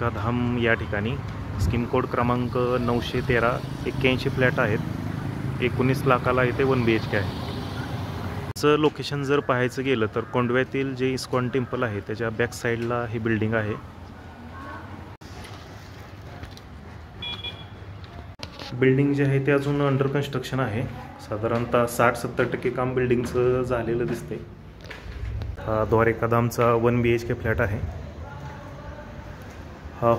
द्वारिका धाम या ठिकाणी scheme code क्रमांक 913 81 फ्लॅट आहेत. 19 लाखाला इथे 1 BHK आहे. चं लोकेशन जर पाहायचं गेलं तर कोंडव्यातील जे इस्कॉन टेम्पल आहे त्याच्या बॅक साईडला ही बिल्डिंग आहे. बिल्डिंग जे आहे ते अजून अंडर कन्स्ट्रक्शन आहे. साधारणतः 60-70% काम बिल्डिंगचं झालेलं दिसते. हा द्वारिका धामचा 1 BHK फ्लॅट आहे. हा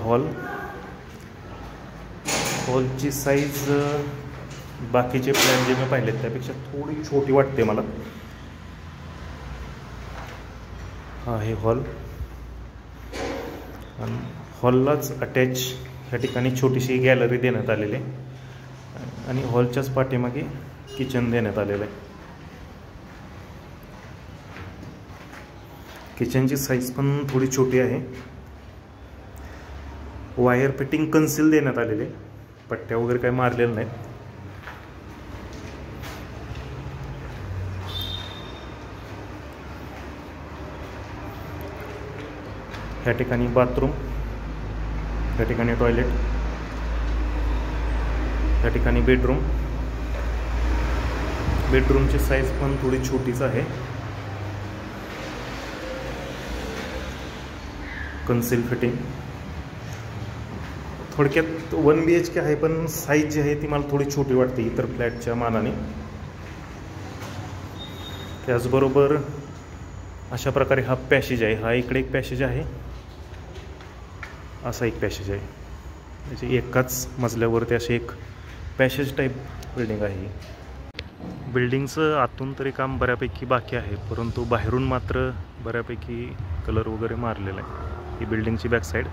हॉलची साईज बाकीचे प्लॅन जे मी पाहिलेत त्यापेक्षा थोडी छोटी वाटते मला. हा आहे हॉल आणि हॉललाच अटॅच या ठिकाणी छोटीशी गॅलरी देण्यात आलेली आहे आणि हॉलच्याच पाठीमागे किचन देण्यात आलेलं आहे. किचनची साईज पण थोडी छोटी आहे. वायर फिटिंग कन्सील देण्यात आलेले, पट्ट्या वगैरे काही मारलेल्या नाहीत. या ठिकाणी बाथरूम, या ठिकाणी टॉयलेट, या ठिकाणी बेडरूमची साईज पण थोडी छोटीच आहे. Conceal fitting. थोडक्यात 1 BHK आहे पण साईज जी आहे ती मला थोडी छोटी वाटते इतर फ्लॅटच्या मानाने. त्याचबरोबर अशा प्रकारे हा पॅसेज आहे. हा इकडे एक पॅसेज आहे, असा एक पॅसेज आहे. त्याची एकाच मजल्यावरती अशी एक पॅसेज टाईप बिल्डिंग आहे. बिल्डिंगचं आतून तरी काम बऱ्यापैकी बाकी आहे, परंतु बाहेरून मात्र बऱ्यापैकी कलर वगैरे मारलेला आहे. ही बिल्डिंगची बॅक साईड.